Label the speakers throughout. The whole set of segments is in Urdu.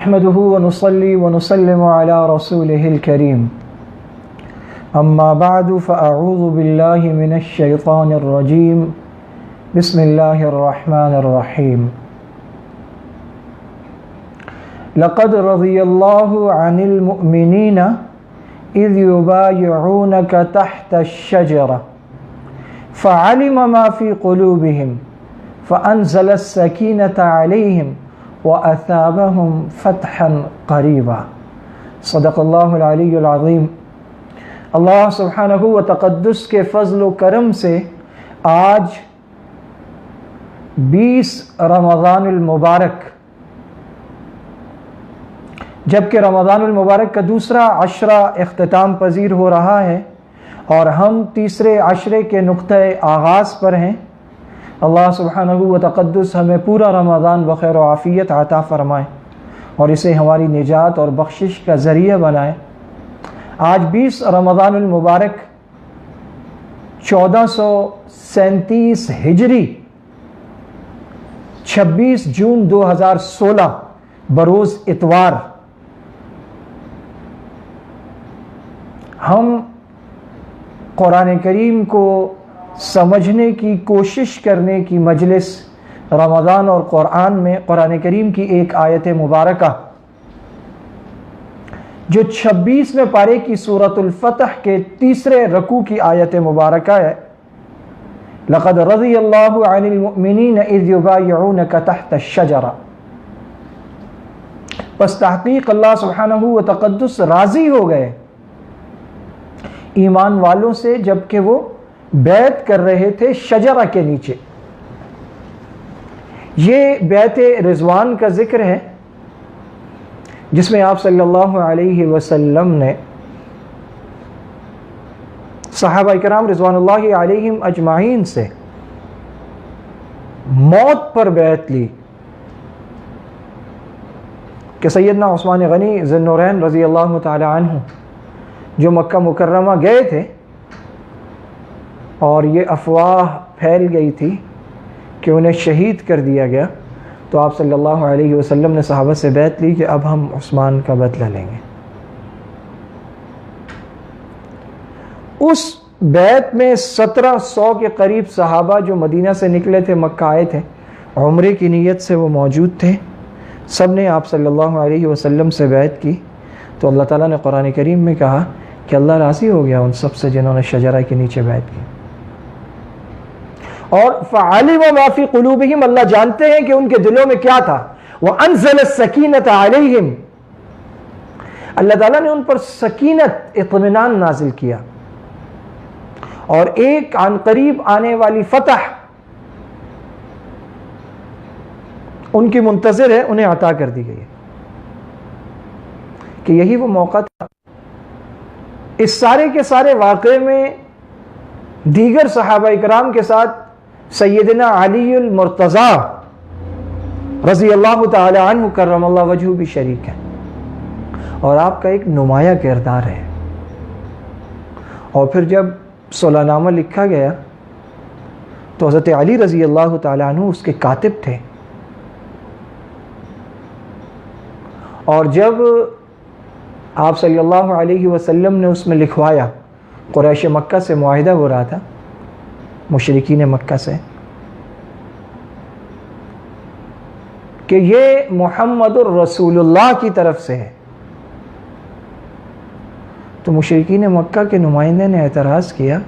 Speaker 1: نحمده ونصلي ونسلم على رسوله الكريم أما بعد فأعوذ بالله من الشيطان الرجيم بسم الله الرحمن الرحيم لقد رضي الله عن المؤمنين إذ يبايعونك تحت الشجرة فعلم ما في قلوبهم فأنزل السكينة عليهم وأثابهم فتحا قريبا صدق اللہ العلی العظیم۔ اللہ سبحانہ و تقدس کے فضل و کرم سے آج 20 رمضان المبارک، جبکہ رمضان المبارک کا دوسرا عشرہ اختتام پذیر ہو رہا ہے اور ہم تیسرے عشرے کے نقطۂ آغاز پر ہیں۔ اللہ سبحانہ و تقدس ہمیں پورا رمضان بخیر و عافیت عطا فرمائے اور اسے ہماری نجات اور بخشش کا ذریعہ بنائے۔ آج 20 رمضان المبارک 1437 ہجری 26 جون 2016 بروز اتوار، ہم قرآن کریم کو سمجھنے کی کوشش کرنے کی مجلس رمضان اور قرآن میں قرآن کریم کی ایک آیت مبارکہ جو 26ویں پارے کی سورۃ الفتح کے تیسرے رکوع کی آیت مبارکہ ہے، لقد رضی اللہ عن المؤمنین اذ یبایعونک تحت الشجرہ۔ پس تحقیق اللہ سبحانہ و تقدس راضی ہو گئے ایمان والوں سے جبکہ وہ بیعت کر رہے تھے شجرہ کے نیچے۔ یہ بیعت رضوان کا ذکر ہے جس میں آپ صلی اللہ علیہ وسلم نے صحابہ کرام رضوان اللہ علیہم اجمعین سے موت پر بیعت لی کہ سیدنا عثمان غنی ذی النورین رضی اللہ تعالی عنہ جو مکہ مکرمہ گئے تھے اور یہ افواہ پھیل گئی تھی کہ انہیں شہید کر دیا گیا، تو آپ صلی اللہ علیہ وسلم نے صحابہ سے بیعت لی کہ اب ہم عثمان کا بدلہ لیں گے۔ اس بیعت میں 1700 کے قریب صحابہ جو مدینہ سے نکلے تھے، مکہ آئے تھے، عمرے کی نیت سے وہ موجود تھے، سب نے آپ صلی اللہ علیہ وسلم سے بیعت کی۔ تو اللہ تعالیٰ نے قرآن کریم میں کہا کہ اللہ راضی ہو گیا ان سب سے جنہوں نے شجرہ کے نیچے بیعت کی، اور فعلم ما فی قلوبہم، اللہ جانتے ہیں کہ ان کے دلوں میں کیا تھا۔ وانزل السکینۃ علیہم، اللہ تعالیٰ نے ان پر سکینت، اطمینان نازل کیا اور ایک عن قریب آنے والی فتح ان کی منتظر ہے، انہیں عطا کر دی گئی ہے کہ یہی وہ موقع تھا۔ اس سارے کے سارے واقعے میں دیگر صحابہ اکرام کے ساتھ سیدنا علی المرتضیٰ رضی اللہ تعالی عنہ کرم اللہ وجہہ بھی شریک ہے اور آپ کا ایک نمایاں کردار ہے۔ اور پھر جب صلح نامہ لکھا گیا تو حضرت علی رضی اللہ تعالی عنہ اس کے کاتب تھے، اور جب آپ صلی اللہ علیہ وسلم نے اس میں لکھوایا، قریش مکہ سے معاہدہ ہو رہا تھا، مشرکین مکہ سے، کہ یہ محمد الرسول اللہ کی طرف سے ہے، تو مشرکین مکہ کے نمائندے نے اعتراض کیا۔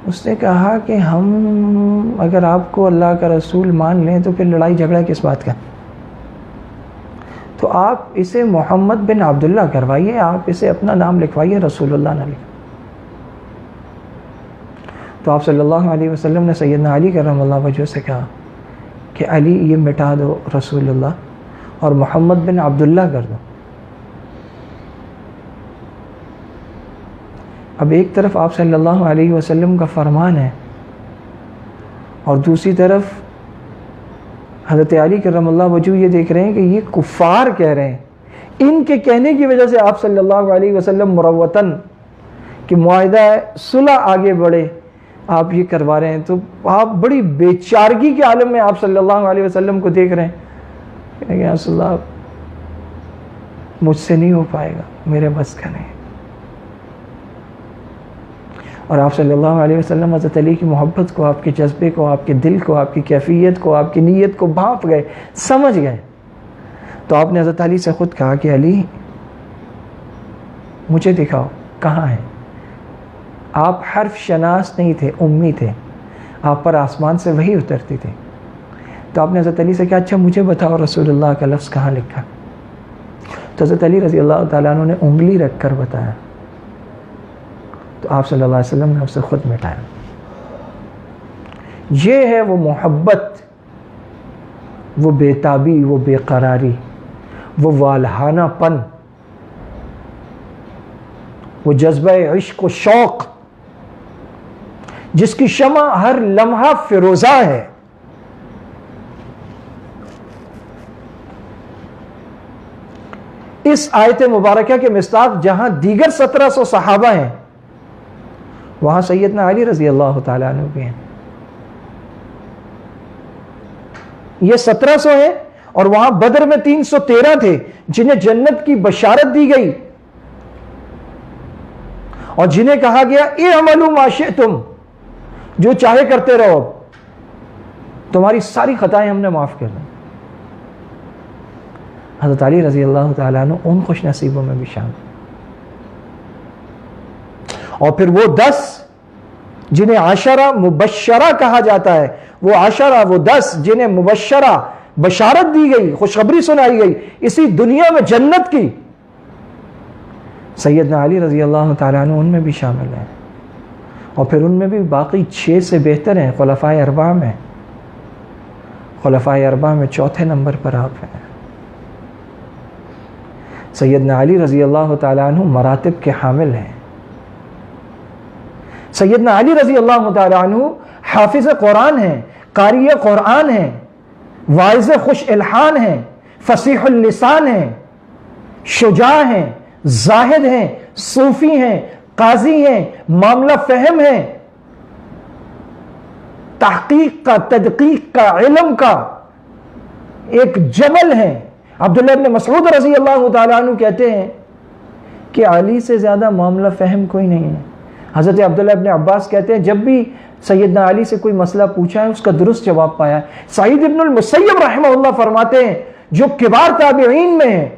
Speaker 1: اس نے کہا کہ ہم اگر آپ کو اللہ کا رسول مان لیں تو پھر لڑائی جھگڑا کس بات کا؟ تو آپ اسے محمد بن عبداللہ کروائیے، آپ اسے اپنا نام لکھوائیے، رسول اللہ نہ لکھ۔ تو آپ صلی اللہ علیہ وسلم نے سیدنا علی کرم اللہ وجہہ سے کہا کہ علی یہ مٹا دو رسول اللہ اور محمد بن عبداللہ کر دو۔ اب ایک طرف آپ صلی اللہ علیہ وسلم کا فرمان ہے اور دوسری طرف حضرت علی کرم اللہ وجہہ یہ دیکھ رہے ہیں کہ یہ کفار کہہ رہے ہیں، ان کے کہنے کی وجہ سے آپ صلی اللہ علیہ وسلم مروتاً کہ معاہدہ صلح آگے بڑھے، آپ یہ کروا رہے ہیں، تو آپ بڑی بے چارگی کے عالم میں آپ صلی اللہ علیہ وسلم کو دیکھ رہے ہیں۔ کہ رسول اللہ مجھ سے نہیں ہو پائے گا، میرے بس کا نہیں. اور آپ صلی اللہ علیہ وسلم حضرت علی کی محبت کو، آپ کے جذبے کو، آپ کے دل کو، آپ کی کیفیت کو، آپ کی نیت کو بھانپ گئے، سمجھ گئے. تو آپ نے حضرت علی سے خود کہا کہ علی مجھے دکھاؤ کہاں ہے. آپ حرف شناس نہیں تھے، امی تھے، آپ پر آسمان سے وحی اترتی تھی. تو آپ نے حضرت علی سے کہا اچھا مجھے بتاؤ رسول اللہ کا لفظ کہاں لکھا. تو حضرت علی رضی اللہ تعالیٰ عنہ نے انگلی رکھ کر بتایا. تو آپ صلی اللہ علیہ وسلم نے اسے خود مٹایا. یہ ہے وہ محبت، وہ بے تابی، وہ بے قراری، وہ والہانہ پن، وہ جذبہ عشق و شوق جس کی شمع ہر لمحہ فیروزہ ہے. اس آیت مبارکہ کے مصداق جہاں دیگر 1700 صحابہ ہیں، وہاں سیدنا علی رضی اللہ تعالیٰ عنہ بھی ہیں. یہ 1700 ہیں اور وہاں بدر میں 313 تھے جنہیں جنت کی بشارت دی گئی اور جنہیں کہا گیا اعملوا ما شئتم، جو چاہے کرتے رہو، تمہاری ساری خطائیں ہم نے معاف کر دیں. حضرت علی رضی اللہ تعالیٰ عنہ ان خوش نصیبوں میں بھی شامل. اور پھر وہ 10 جنہیں عشرہ مبشرہ کہا جاتا ہے، وہ 10 وہ 10 جنہیں مبشرہ بشارت دی گئی، خوشخبری سنائی گئی اسی دنیا میں جنت کی، سیدنا علی رضی اللہ تعالیٰ عنہ ان میں بھی شامل ہیں. اور پھر ان میں بھی باقی 6 سے بہتر ہیں خلفائے اربعہ میں. خلفائے اربعہ میں 4تھے نمبر پر آپ ہیں. سیدنا علی رضی اللہ تعالیٰ عنہ مراتب کے حامل ہیں. سیدنا علی رضی اللہ تعالیٰ عنہ حافظ قرآن ہیں، قاری قرآن ہیں، واعظ خوش الحان ہیں، فصیح اللسان ہیں، شجاع ہیں، زاہد ہیں، صوفی ہیں، قاضی ہیں، معاملہ فہم ہیں، تحقیق کا، تدقیق کا، علم کا ایک جبل ہیں. عبداللہ ابن مسعود رضی اللہ تعالیٰ عنہ کہتے ہیں کہ علی سے زیادہ معاملہ فہم کوئی نہیں ہے. حضرت عبداللہ ابن عباس کہتے ہیں جب بھی سیدنا علی سے کوئی مسئلہ پوچھا ہے اس کا درست جواب پایا ہے. سعید ابن المسیب رحمہ اللہ فرماتے ہیں جو کبار تابعین میں ہیں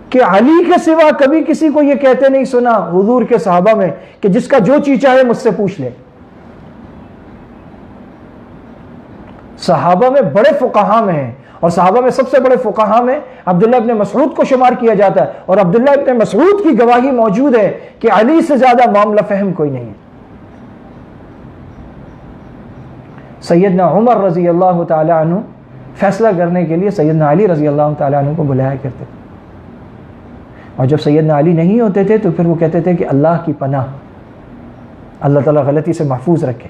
Speaker 1: کہ علی کے سوا کبھی کسی کو یہ کہتے نہیں سنا حضور کے صحابہ میں کہ جس کا جو چیز چاہے مجھ سے پوچھ لے. صحابہ میں بڑے فقہاء میں ہیں اور صحابہ میں سب سے بڑے فقہاء میں عبداللہ ابن مسعود کو شمار کیا جاتا ہے اور عبداللہ ابن مسعود کی گواہی موجود ہے کہ علی سے زیادہ معاملہ فہم کوئی نہیں ہے. سیدنا عمر رضی اللہ تعالی عنہ فیصلہ کرنے کے لیے سیدنا علی رضی اللہ تعالی عنہ کو بلایا کرتے تھے اور جب سیدنا علی نہیں ہوتے تھے تو پھر وہ کہتے تھے کہ اللہ کی پناہ، اللہ تعالیٰ غلطی سے محفوظ رکھے.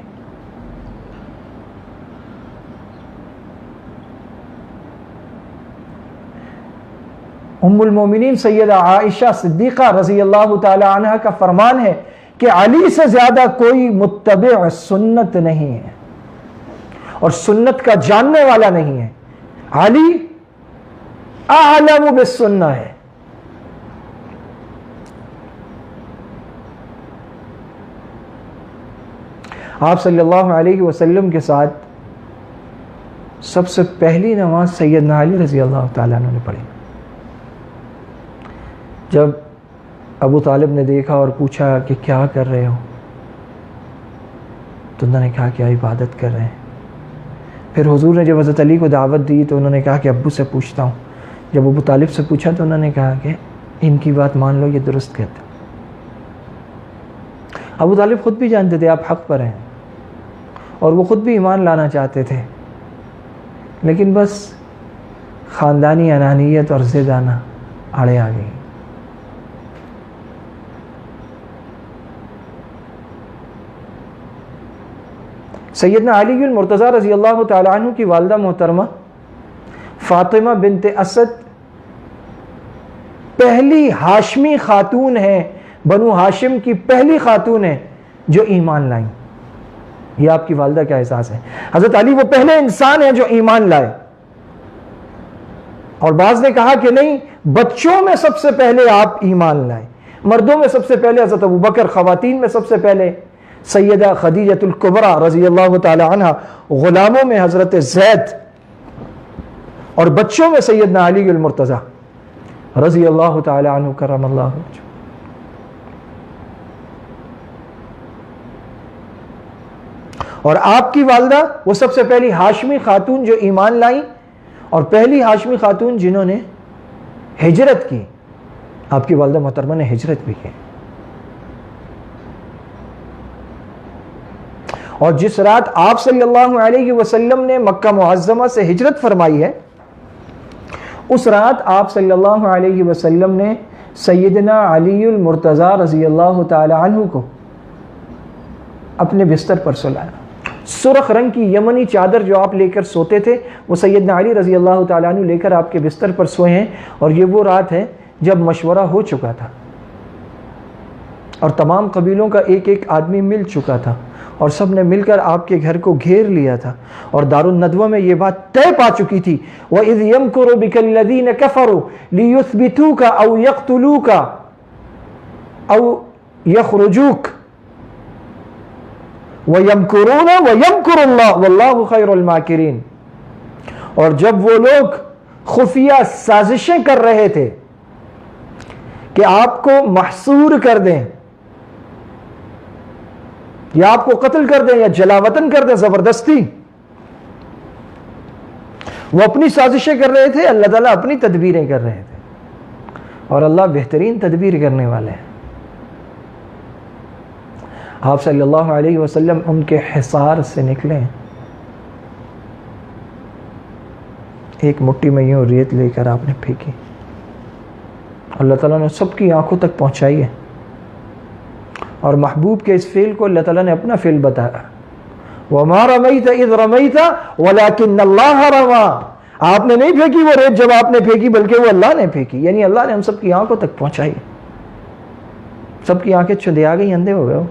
Speaker 1: ام المومنین سیدہ عائشہ صدیقہ رضی اللہ تعالی عنہ کا فرمان ہے کہ علی سے زیادہ کوئی متبع سنت نہیں ہے اور سنت کا جاننے والا نہیں ہے. علی اعلم بالسنہ ہے. آپ صلی اللہ علیہ وسلم کے ساتھ سب سے پہلی نماز سیدنا علی رضی اللہ تعالیٰ عنہ نے پڑھی. جب ابو طالب نے دیکھا اور پوچھا کہ کیا کر رہے ہو تو انہوں نے کہا کہ عبادت کر رہے ہیں. پھر حضور نے جب حضرت علی کو دعوت دی تو انہوں نے کہا کہ ابو سے پوچھتا ہوں. جب ابو طالب سے پوچھا تو انہوں نے کہا کہ ان کی بات مان لو، یہ درست کہتے ہیں. ابو طالب خود بھی جانتے تھے آپ حق پر ہیں اور وہ خود بھی ایمان لانا چاہتے تھے، لیکن بس خاندانی انانیت اور ضد آنا آڑے آ گئی. سیدنا علی المرتضیٰ رضی اللہ تعالیٰ عنہ کی والدہ محترمہ فاطمہ بنت اسد پہلی ہاشمی خاتون ہیں، بنو ہاشم کی پہلی خاتون ہیں جو ایمان لائیں. یہ آپ کی والدہ کا احساس ہے۔ حضرت علی وہ پہلے انسان ہیں جو ایمان لائے، اور بعض نے کہا کہ نہیں، بچوں میں سب سے پہلے آپ ایمان لائیں، مردوں میں سب سے پہلے حضرت ابوبکر، خواتین میں سب سے پہلے سیدہ خدیجہ الکبریٰ رضی اللہ تعالی عنہ، غلاموں میں حضرت زید، اور بچوں میں سیدنا علی المرتضیٰ رضی اللہ تعالی عنہ کرم اللہ وجہہ۔ اور آپ کی والدہ وہ سب سے پہلی ہاشمی خاتون جو ایمان لائیں، اور پہلی ہاشمی خاتون جنہوں نے ہجرت کی۔ آپ کی والدہ محترمہ نے ہجرت بھی کی، اور جس رات آپ صلی اللہ علیہ وسلم نے مکہ معظمہ سے ہجرت فرمائی ہے، اس رات آپ صلی اللہ علیہ وسلم نے سیدنا علی المرتضیٰ رضی اللہ تعالی عنہ کو اپنے بستر پر سلایا۔ سرخ رنگ کی یمنی چادر جو آپ لے کر سوتے تھے، وہ سیدنا علی رضی اللہ تعالیٰ عنہ لے کر آپ کے بستر پر سوئے ہیں، اور یہ وہ رات ہے جب مشورہ ہو چکا تھا اور تمام قبیلوں کا ایک ایک آدمی مل چکا تھا، اور سب نے مل کر آپ کے گھر کو گھیر لیا تھا، اور دارالندوہ میں یہ بات طے پا چکی تھی، وَإِذْ يَمْكُرُ بِكَ الَّذِينَ كَفَرُوا لِيُثْبِتُوكَ أَوْ يَقْتُلُوكَ أَوْ يَخْرُجُوكَ وَيَمْكُرُونَ وَيَمْكُرُ اللَّهُ وَاللَّهُ خَيْرُ الْمَاكِرِينَ۔ اور جب وہ لوگ خفیہ سازشیں کر رہے تھے کہ آپ کو محصور کر دیں، یا آپ کو قتل کر دیں، یا جلا وطن کر دیں زبردستی، وہ اپنی سازشیں کر رہے تھے، اللہ تعالیٰ اپنی تدبیریں کر رہے تھے، اور اللہ بہترین تدبیر کرنے والے ہیں۔ آپ صلی اللہ علیہ وسلم ان کے حصار سے نکلے، ایک مٹھی میں یوں ریت لے کر آپ نے پھینکی، اللہ تعالیٰ نے سب کی آنکھوں تک پہنچائی ہے، اور محبوب کے اس فعل کو اللہ تعالیٰ نے اپنا فعل بتایا، وَمَا رَمَيْتَ إِذْ رَمَيْتَ وَلَكِنَّ اللَّهَ رَمَى۔ آپ نے نہیں پھینکی وہ ریت جب آپ نے پھینکی، بلکہ وہ اللہ نے پھینکی، یعنی اللہ نے ہم سب کی آنکھوں تک پہنچائی۔ سب کی آنکھیں چندیا گئی، اندھے ہو گئے،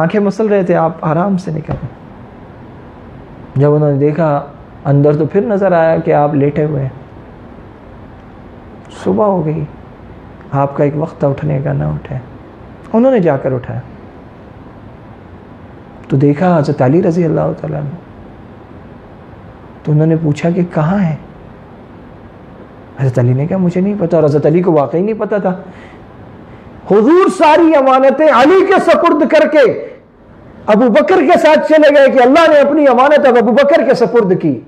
Speaker 1: آنکھیں مسل رہے تھے، آپ آرام سے نکل گئے۔ جب انہوں نے دیکھا اندر تو پھر نظر آیا کہ آپ لیٹے ہوئے ہیں۔ صبح ہو گئی، آپ کا ایک وقت تھا اٹھنے کا، نہ اٹھے، انہوں نے جا کر اٹھایا تو دیکھا حضرت علی رضی اللہ تعالیٰ عنہ، تو انہوں نے پوچھا کہ کہاں ہے؟ حضرت علی نے کہا مجھے نہیں پتا، اور حضرت علی کو واقعی نہیں پتا تھا۔ حضور ساری امانتیں علی کے سپرد کر کے ابو بکر کے ساتھ چلے گئے کہ اللہ نے اپنی امانت اب ابو بکر کے سپرد کی۔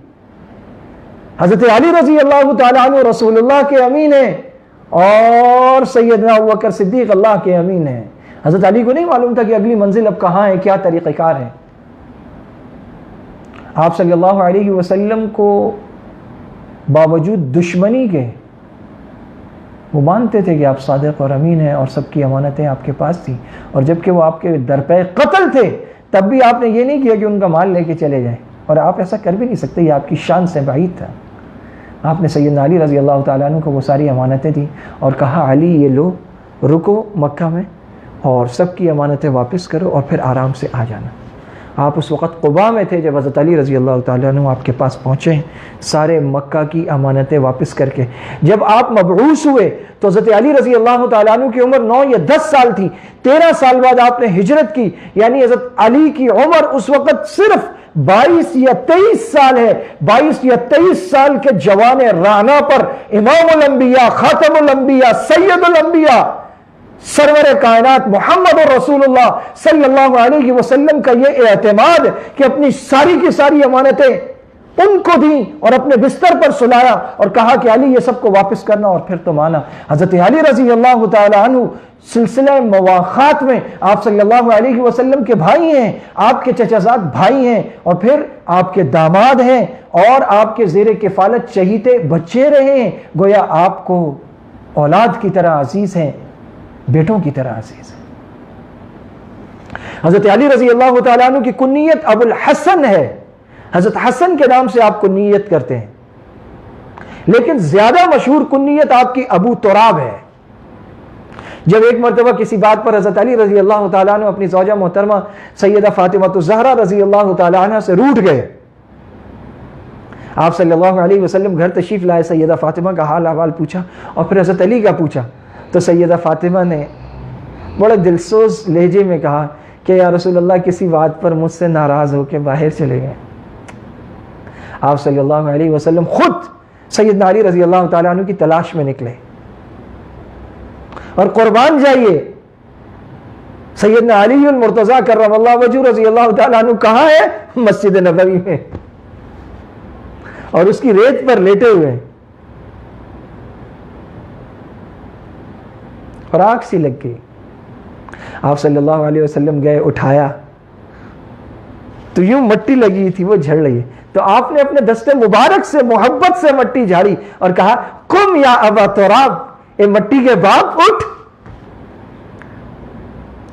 Speaker 1: حضرت علی رضی اللہ تعالیٰ عنہ رسول اللہ کے امین ہیں، اور سیدنا ابو بکر صدیق اللہ کے امین ہیں۔ حضرت علی کو نہیں معلوم تھا کہ اگلی منزل اب کہاں ہے، کیا طریقہ کار ہے۔ آپ صلی اللہ علیہ وسلم کو باوجود دشمنی کے وہ مانتے تھے کہ آپ صادق اور امین ہیں، اور سب کی امانتیں آپ کے پاس تھیں، اور جبکہ وہ آپ کے درپے قتل تھے تب بھی آپ نے یہ نہیں کیا کہ ان کا مال لے کے چلے جائیں، اور آپ ایسا کر بھی نہیں سکتے، یہ آپ کی شان سے بعید تھا۔ آپ نے سیدنا علی رضی اللہ تعالیٰ عنہ کو وہ ساری امانتیں دیں، اور کہا علی یہ لو، رکو مکہ میں اور سب کی امانتیں واپس کرو، اور پھر آرام سے آ جانا۔ آپ اس وقت قباء میں تھے جب حضرت علی رضی اللہ تعالیٰ عنہ آپ کے پاس پہنچے ہیں سارے مکہ کی امانتیں واپس کر کے۔ جب آپ مبعوث ہوئے تو حضرت علی رضی اللہ تعالیٰ عنہ کی عمر 9 یا 10 سال تھی، 13 سال بعد آپ نے ہجرت کی، یعنی حضرت علی کی عمر اس وقت صرف 22 یا 23 سال ہے۔ 22 یا 23 سال کے جوان رانا پر امام الانبیاء، خاتم الانبیاء، سید الانبیاء، سرور کائنات محمد رسول اللہ صلی اللہ علیہ وسلم کا یہ اعتماد کہ اپنی ساری کی ساری امانتیں ان کو دیں اور اپنے بستر پر سلایا، اور کہا کہ علی یہ سب کو واپس کرنا، اور پھر تو مانا۔ حضرت علی رضی اللہ تعالی عنہ سلسلہ مواخات میں آپ صلی اللہ علیہ وسلم کے بھائی ہیں، آپ کے چچا زاد بھائی ہیں، اور پھر آپ کے داماد ہیں، اور آپ کے زیر کفالت چہیتے بچے رہے ہیں، گویا آپ کو اولاد کی طرح عزیز ہیں، بیٹوں کی طرح عزیز ہے۔ حضرت علی رضی اللہ تعالیٰ عنہ کی کنیت ابو الحسن ہے، حضرت حسن کے نام سے آپ کنیت کرتے ہیں، لیکن زیادہ مشہور کنیت آپ کی ابو تراب ہے، جب ایک مرتبہ کسی بات پر حضرت علی رضی اللہ تعالیٰ عنہ اپنی زوجہ محترمہ سیدہ فاطمہ الزہرا رضی اللہ تعالیٰ عنہ سے روٹھ گئے، آپ صلی اللہ علیہ وسلم گھر تشریف لائے، سیدہ فاطمہ کا حال احوال پوچھا اور پھر حضرت علی کا پوچھا، تو سیدہ فاطمہ نے بڑے دلسوز لہجے میں کہا کہ یا رسول اللہ کسی بات پر مجھ سے ناراض ہو کے باہر چلے گئے۔ آپ صلی اللہ علیہ وسلم خود سیدنا علی رضی اللہ تعالیٰ عنہ کی تلاش میں نکلے، اور قربان جائیے سیدنا علی المرتضیٰ کرم اللہ وجہہ رضی اللہ تعالیٰ عنہ کہاں ہے؟ مسجد نبوی میں، اور اس کی ریت پر لیٹے ہوئے ہیں، اور آنکھ سی لگ گئی۔ آپ صلی اللہ علیہ وسلم گئے، اٹھایا تو یوں مٹی لگی تھی وہ جھڑ رہی ہے، تو آپ نے اپنے دستے مبارک سے محبت سے مٹی جھاڑی اور کہا قم یا ابا تراب، اے مٹی کے باپ اٹھ۔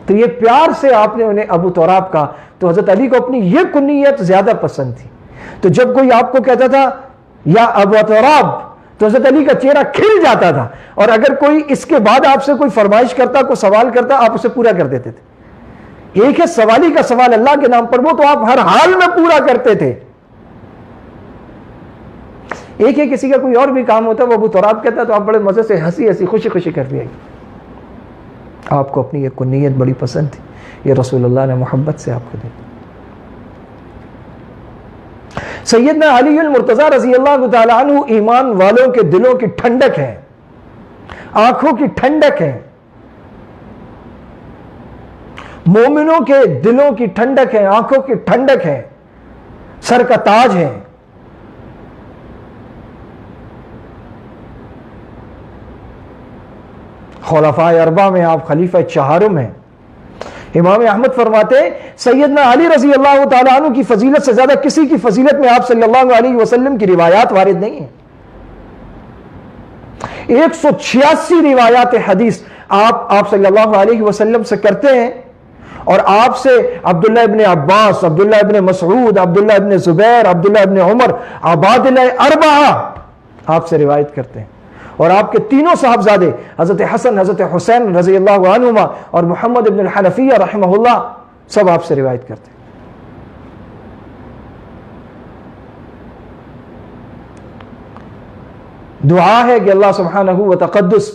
Speaker 1: تو یہ پیار سے آپ نے انہیں ابو تراب کہا۔ تو حضرت علی کو اپنی یہ کنیت زیادہ پسند تھی، تو جب کوئی آپ کو کہتا تھا یا ابو تراب تو حضرت علی کا چہرہ کھل جاتا تھا، اور اگر کوئی اس کے بعد آپ سے کوئی فرمائش کرتا، کوئی سوال کرتا، آپ اسے پورا کر دیتے تھے۔ ایک ہے سوالی کا سوال اللہ کے نام پر، وہ تو آپ ہر حال میں پورا کرتے تھے۔ ایک ہے کسی کا کوئی اور بھی کام ہوتا وہ ابو تراب کہتا تو آپ بڑے مزے سے ہنسی خوشی خوشی کر دیا۔ آپ کو اپنی یہ کنیت بڑی پسند تھی، یہ رسول اللہ نے محبت سے آپ کو دی۔ سیدنا علی المرتضیٰ رضی اللہ تعالیٰ عنہ ایمان والوں کے دلوں کی ٹھنڈک ہے، آنکھوں کی ٹھنڈک ہے، مومنوں کے دلوں کی ٹھنڈک ہے، آنکھوں کی ٹھنڈک ہے، سر کا تاج ہے۔ خلفائے اربعہ میں آپ خلیفہ چہارم ہیں۔ امام احمد فرماتے ہیں سیدنا علی رضی اللہ تعالیٰ عنہ کی فضیلت سے زیادہ کسی کی فضیلت میں آپ صلی اللہ علیہ وسلم کی روایات وارد نہیں ہیں۔ 186 روایات حدیث آپ صلی اللہ علیہ وسلم سے کرتے ہیں، اور آپ سے عبداللہ ابن عباس، عبداللہ ابن مسعود، عبداللہ ابن زبیر، عبداللہ ابن عمر، عبادلہ اربعہ آپ سے روایت کرتے ہیں، اور آپ کے تینوں صاحبزادے حضرت حسن، حضرت حسین رضی اللہ عنہما اور محمد ابن الحنفیہ رحمہ اللہ سب آپ سے روایت کرتے ہیں۔ دعا ہے کہ اللہ سبحانہ و تقدس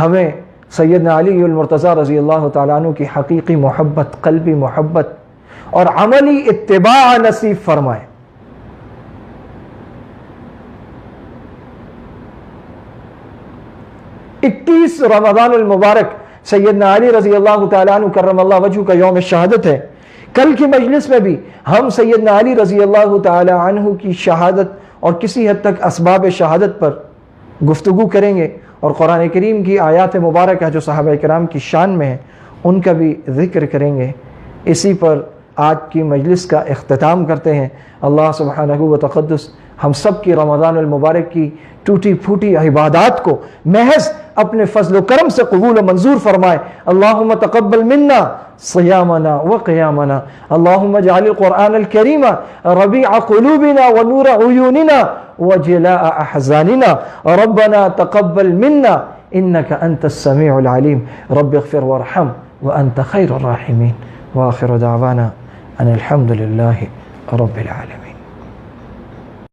Speaker 1: ہمیں سیدنا علی المرتضیٰ رضی اللہ تعالیٰ عنہ کی حقیقی محبت، قلبی محبت اور عملی اتباع نصیب فرمائے۔ اکیس رمضان المبارک سیدنا علی رضی اللہ تعالیٰ عنہ کرم اللہ وجہہ کا یوم شہادت ہے۔ کل کی مجلس میں بھی ہم سیدنا علی رضی اللہ تعالیٰ عنہ کی شہادت اور کسی حد تک اسباب شہادت پر گفتگو کریں گے، اور قرآن کریم کی آیات مبارکہ جو صحابہ کرام کی شان میں ہیں ان کا بھی ذکر کریں گے۔ اسی پر آج کی مجلس کا اختتام کرتے ہیں۔ اللہ سبحانہ و تقدس ہم سب کی رمضان المبارک کی ٹوٹی پھوٹی عبادات کو محض اپنے فضل و کرم سے قبول و منظور فرمائے۔ اللہم تقبل منا صیامنا وقیامنا، اللہم اجعل القرآن الکریم ربیع قلوبنا ونور عیوننا وجلاء احزاننا، ربنا تقبل منا انک انت السمیع العلیم، رب اغفر وارحم وانت خیر الراحمین، وآخر دعوانا ان الحمد للہ رب العالمین۔